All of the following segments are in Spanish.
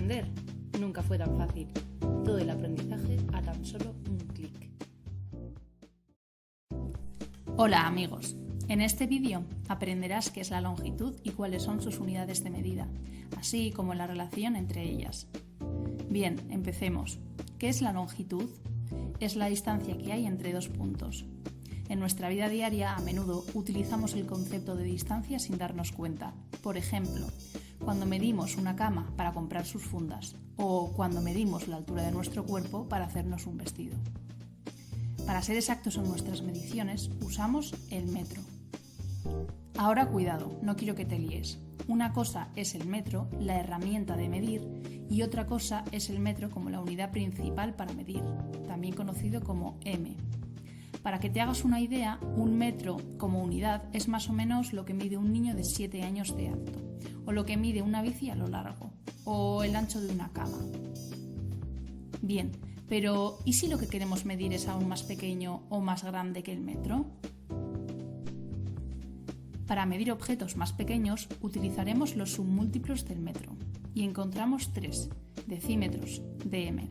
Aprender nunca fue tan fácil. Todo el aprendizaje a tan solo un clic. Hola amigos, en este vídeo aprenderás qué es la longitud y cuáles son sus unidades de medida, así como la relación entre ellas. Bien, empecemos. ¿Qué es la longitud? Es la distancia que hay entre dos puntos. En nuestra vida diaria, a menudo utilizamos el concepto de distancia sin darnos cuenta. Por ejemplo, cuando medimos una cama para comprar sus fundas o cuando medimos la altura de nuestro cuerpo para hacernos un vestido. Para ser exactos en nuestras mediciones, usamos el metro. Ahora cuidado, no quiero que te líes. Una cosa es el metro, la herramienta de medir, y otra cosa es el metro como la unidad principal para medir, también conocido como m. Para que te hagas una idea, un metro como unidad es más o menos lo que mide un niño de 7 años de alto, o lo que mide una bici a lo largo, o el ancho de una cama. Bien, pero ¿y si lo que queremos medir es aún más pequeño o más grande que el metro? Para medir objetos más pequeños utilizaremos los submúltiplos del metro y encontramos 3, decímetros, dm.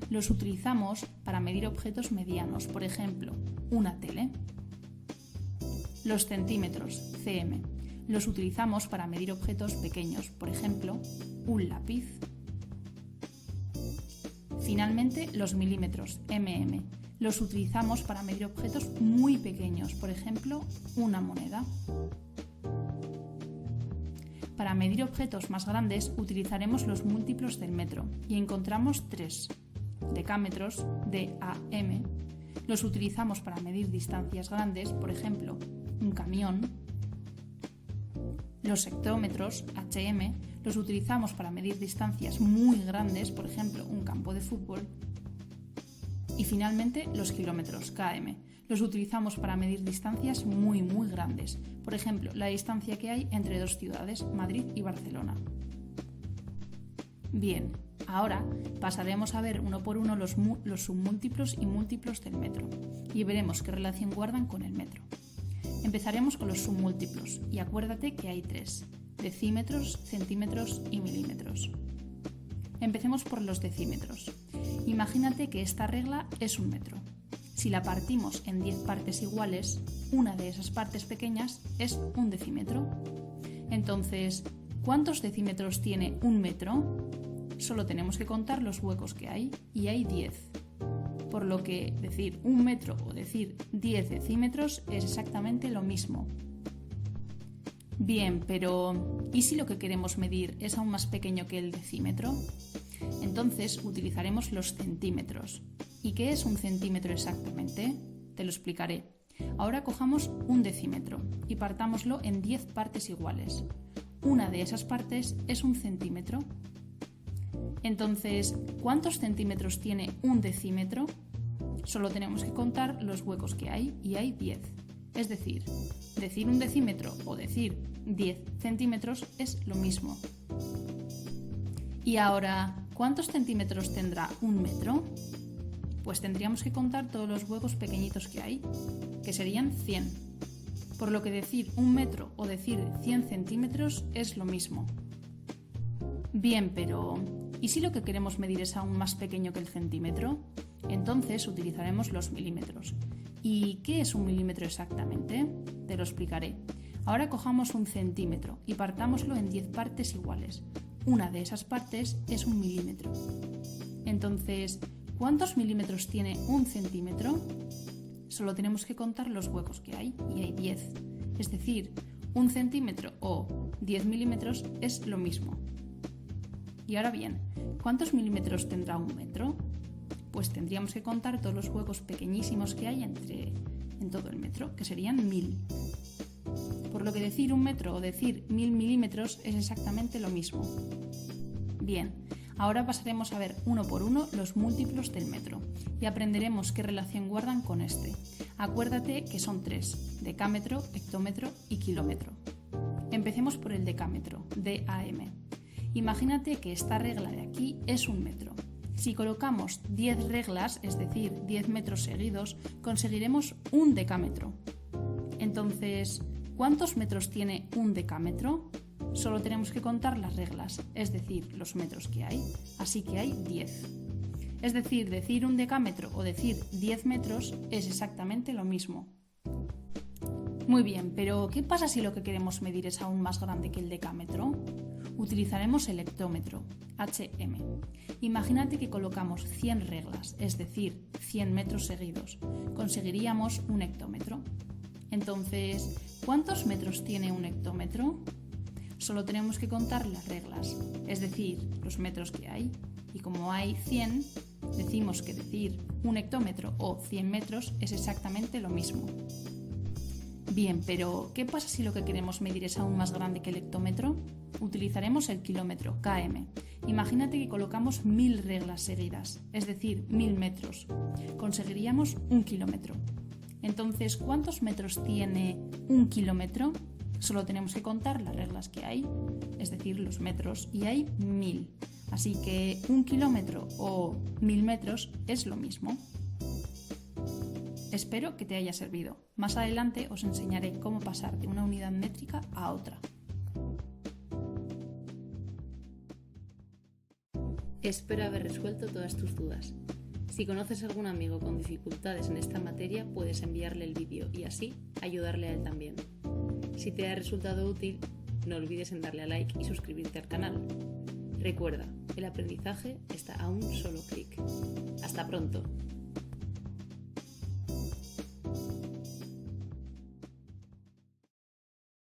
Los utilizamos para medir objetos medianos, por ejemplo, una tele. Los centímetros, cm. Los utilizamos para medir objetos pequeños, por ejemplo, un lápiz. Finalmente, los milímetros, mm. Los utilizamos para medir objetos muy pequeños, por ejemplo, una moneda. Para medir objetos más grandes utilizaremos los múltiplos del metro y encontramos 3. Decámetros, DAM. Los utilizamos para medir distancias grandes, por ejemplo, un camión. Los hectómetros, HM, los utilizamos para medir distancias muy grandes, por ejemplo, un campo de fútbol. Y finalmente, los kilómetros, km. Los utilizamos para medir distancias muy grandes, por ejemplo, la distancia que hay entre dos ciudades, Madrid y Barcelona. Bien, ahora pasaremos a ver uno por uno los submúltiplos y múltiplos del metro y veremos qué relación guardan con el metro. Empezaremos con los submúltiplos y acuérdate que hay 3, decímetros, centímetros y milímetros. Empecemos por los decímetros. Imagínate que esta regla es un metro. Si la partimos en 10 partes iguales, una de esas partes pequeñas es un decímetro. Entonces, ¿cuántos decímetros tiene un metro? Solo tenemos que contar los huecos que hay, y hay 10. Por lo que decir un metro o decir 10 decímetros es exactamente lo mismo. Bien, pero ¿y si lo que queremos medir es aún más pequeño que el decímetro? Entonces utilizaremos los centímetros. ¿Y qué es un centímetro exactamente? Te lo explicaré. Ahora cojamos un decímetro y partámoslo en 10 partes iguales. Una de esas partes es un centímetro. Entonces, ¿cuántos centímetros tiene un decímetro? Solo tenemos que contar los huecos que hay, y hay 10. Es decir un decímetro o decir 10 centímetros es lo mismo. Y ahora, ¿cuántos centímetros tendrá un metro? Pues tendríamos que contar todos los huecos pequeñitos que hay, que serían 100. Por lo que decir un metro o decir 100 centímetros es lo mismo. Bien, pero ¿y si lo que queremos medir es aún más pequeño que el centímetro? Entonces utilizaremos los milímetros. ¿Y qué es un milímetro exactamente? Te lo explicaré. Ahora cojamos un centímetro y partámoslo en 10 partes iguales. Una de esas partes es un milímetro. Entonces, ¿cuántos milímetros tiene un centímetro? Solo tenemos que contar los huecos que hay, y hay 10. Es decir, un centímetro o 10 milímetros es lo mismo. Y ahora bien, ¿cuántos milímetros tendrá un metro? Pues tendríamos que contar todos los huecos pequeñísimos que hay en todo el metro, que serían 1000. Por lo que decir un metro o decir 1000 milímetros es exactamente lo mismo. Bien, ahora pasaremos a ver uno por uno los múltiplos del metro y aprenderemos qué relación guardan con este. Acuérdate que son 3, decámetro, hectómetro y kilómetro. Empecemos por el decámetro, DAM. Imagínate que esta regla de aquí es un metro. Si colocamos 10 reglas, es decir, 10 metros seguidos, conseguiremos un decámetro. Entonces, ¿cuántos metros tiene un decámetro? solo tenemos que contar las reglas, es decir, los metros que hay, así que hay 10. Es decir un decámetro o decir 10 metros es exactamente lo mismo. Muy bien, pero ¿qué pasa si lo que queremos medir es aún más grande que el decámetro? Utilizaremos el hectómetro, HM. Imagínate que colocamos 100 reglas, es decir, 100 metros seguidos. Conseguiríamos un hectómetro. Entonces, ¿cuántos metros tiene un hectómetro? Solo tenemos que contar las reglas, es decir, los metros que hay. Y como hay 100, decimos que decir un hectómetro o 100 metros es exactamente lo mismo. Bien, pero ¿qué pasa si lo que queremos medir es aún más grande que el hectómetro? Utilizaremos el kilómetro, km. Imagínate que colocamos 1000 reglas seguidas, es decir, 1000 metros. Conseguiríamos un kilómetro. Entonces, ¿cuántos metros tiene un kilómetro? Solo tenemos que contar las reglas que hay, es decir, los metros, y hay 1000. Así que un kilómetro o 1000 metros es lo mismo. Espero que te haya servido. Más adelante os enseñaré cómo pasar de una unidad métrica a otra. Espero haber resuelto todas tus dudas. Si conoces a algún amigo con dificultades en esta materia, puedes enviarle el vídeo y así ayudarle a él también. Si te ha resultado útil, no olvides en darle a like y suscribirte al canal. Recuerda, el aprendizaje está a un solo clic. ¡Hasta pronto!